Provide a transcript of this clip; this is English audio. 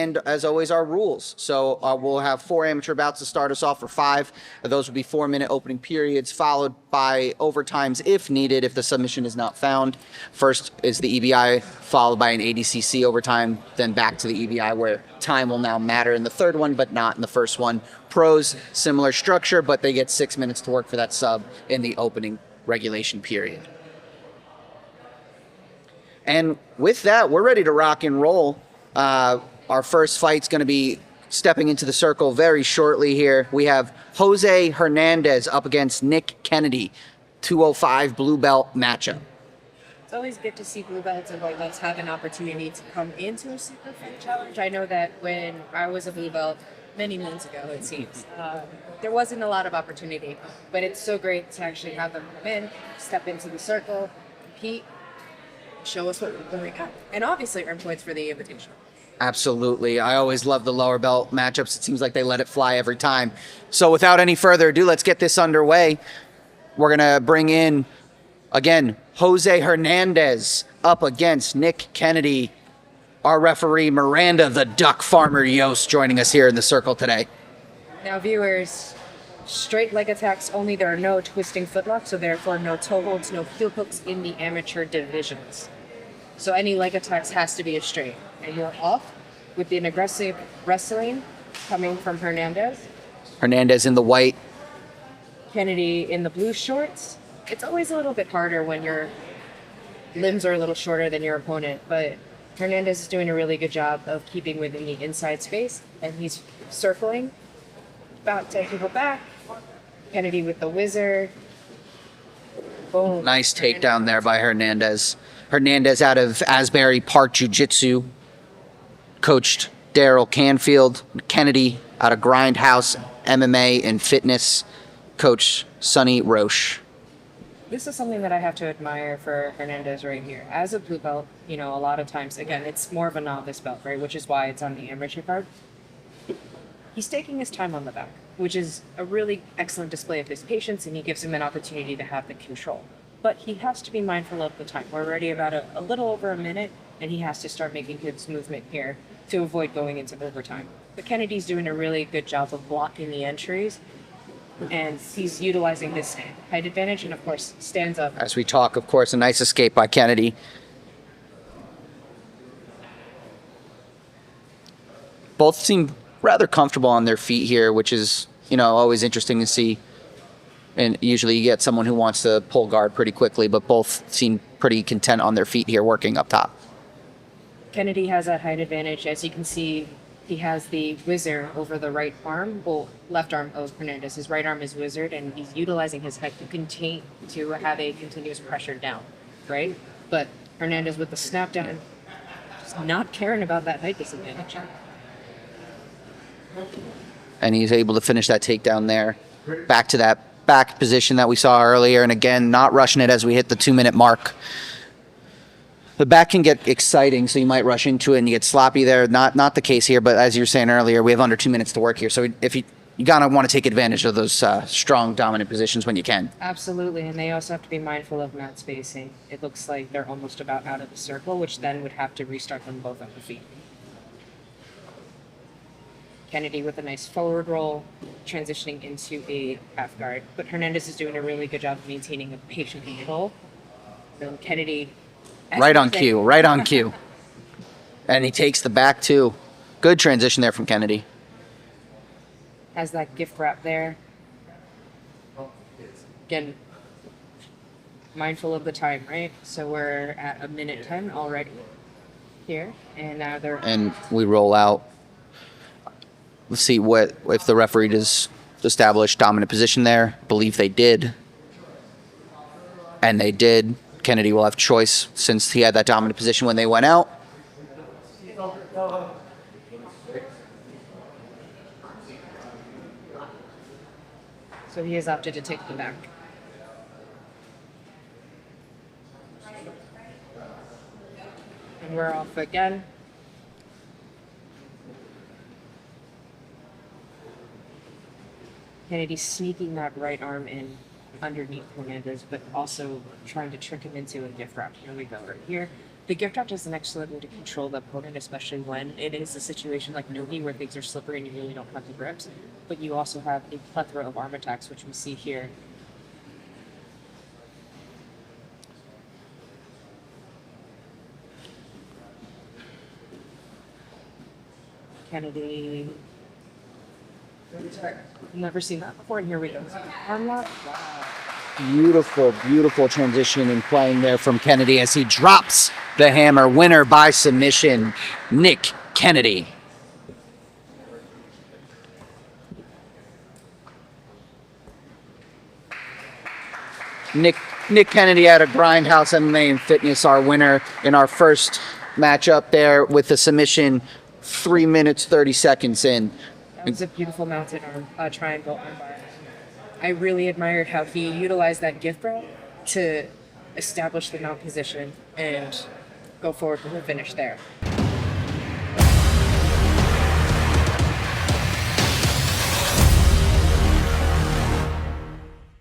And as always, our rules. So we'll have 4 amateur bouts to start us off for 5. Those will be 4-minute opening periods, followed by overtimes if needed, if the submission is not found. First is the EBI, followed by an ADCC overtime, then back to the EBI, where time will now matter in the third one, but not in the first one. Pros, similar structure, but they get 6 minutes to work for that sub in the opening regulation period. And with that, we're ready to rock and roll. Our first fight's going to be stepping into the circle very shortly here. We have Jose Hernandez up against Nick Kennedy, 205 blue belt matchup. It's always good to see blue belts and white belts have an opportunity to come into a super fight challenge. I know that when I was a blue belt, many moons ago it seems, there wasn't a lot of opportunity, but it's so great to actually have them come in, step into the circle, compete, show us what we got, and obviously earn points for the invitation. Absolutely. I always love the lower belt matchups. It seems like they let it fly every time. So without any further ado, let's get this underway. We're going to bring in, again, Jose Hernandez up against Nick Kennedy. Our referee, Miranda the Duck Farmer Yost, joining us here in the circle today. Now, viewers, straight leg attacks only. There are no twisting footlocks, so therefore no toe holds, no heel hooks in the amateur divisions. So any leg attacks has to be a straight. And you're off with an aggressive wrestling coming from Hernandez. Hernandez in the white. Kennedy in the blue shorts. It's always a little bit harder when your limbs are a little shorter than your opponent, but Hernandez is doing a really good job of keeping within the inside space, and he's circling, about to go back. Kennedy with the whizzer. Boom. Nice takedown there by Hernandez. Hernandez out of Asbury Park Jiu-Jitsu, coached Daryl Canfield. Kennedy out of Grindhouse MMA and Fitness, coach Sonny Roche. This is something that I have to admire for Hernandez right here. As a blue belt, a lot of times, again, it's more of a novice belt, right? Which is why it's on the amateur card. He's taking his time on the back, which is a really excellent display of his patience, and he gives him an opportunity to have the control. But he has to be mindful of the time. We're already about a little over a minute, and he has to start making his movement here to avoid going into overtime. But Kennedy's doing a really good job of blocking the entries, and he's utilizing his height advantage, and of course, stands up. As we talk, of course, a nice escape by Kennedy. Both seem rather comfortable on their feet here, which is, always interesting to see. And usually you get someone who wants to pull guard pretty quickly, but both seem pretty content on their feet here working up top. Kennedy has that height advantage. As you can see, he has the whizzer over the right arm, left arm of Hernandez. His right arm is whizzered, and he's utilizing his height to have a continuous pressure down, right? But Hernandez with the snap down, just not caring about that height disadvantage. And he's able to finish that takedown there. Back to that back position that we saw earlier, and again, not rushing it as we hit the 2-minute mark. The back can get exciting, so you might rush into it and you get sloppy there. Not the case here, but as you were saying earlier, we have under 2 minutes to work here. So if you gotta want to take advantage of those strong, dominant positions when you can. Absolutely, and they also have to be mindful of mat spacing. It looks like they're almost about out of the circle, which then would have to restart them both at the feet. Kennedy with a nice forward roll, transitioning into a half guard. But Hernandez is doing a really good job of maintaining a patient control. And Kennedy... Right on cue. And he takes the back too. Good transition there from Kennedy. Has that gift wrap there. Again, mindful of the time, right? So we're at 1:10 already here. And now And we roll out. Let's see if the referee does establish dominant position there. I believe they did. And they did. Kennedy will have choice since he had that dominant position when they went out. So he has opted to take the back. And we're off again. Kennedy sneaking that right arm in underneath Hernandez, but also trying to trick him into a gift wrap. Here we go, right here. The gift wrap does an excellent way to control the opponent, especially when it is a situation like Nogi where things are slippery and you really don't have the grips. But you also have a plethora of arm attacks, which we see here. Kennedy. Never seen that before, and here we go. Arm lock. Wow. Beautiful, beautiful transition and playing there from Kennedy as he drops the hammer. Winner by submission, Nick Kennedy. Nick Kennedy out of Grindhouse MMA and Fitness, our winner in our first matchup there with the submission 3 minutes 30 seconds in. That was a beautiful mounted arm, triangle armbar. I really admired how he utilized that gift wrap to establish the mount position and go forward with the finish there.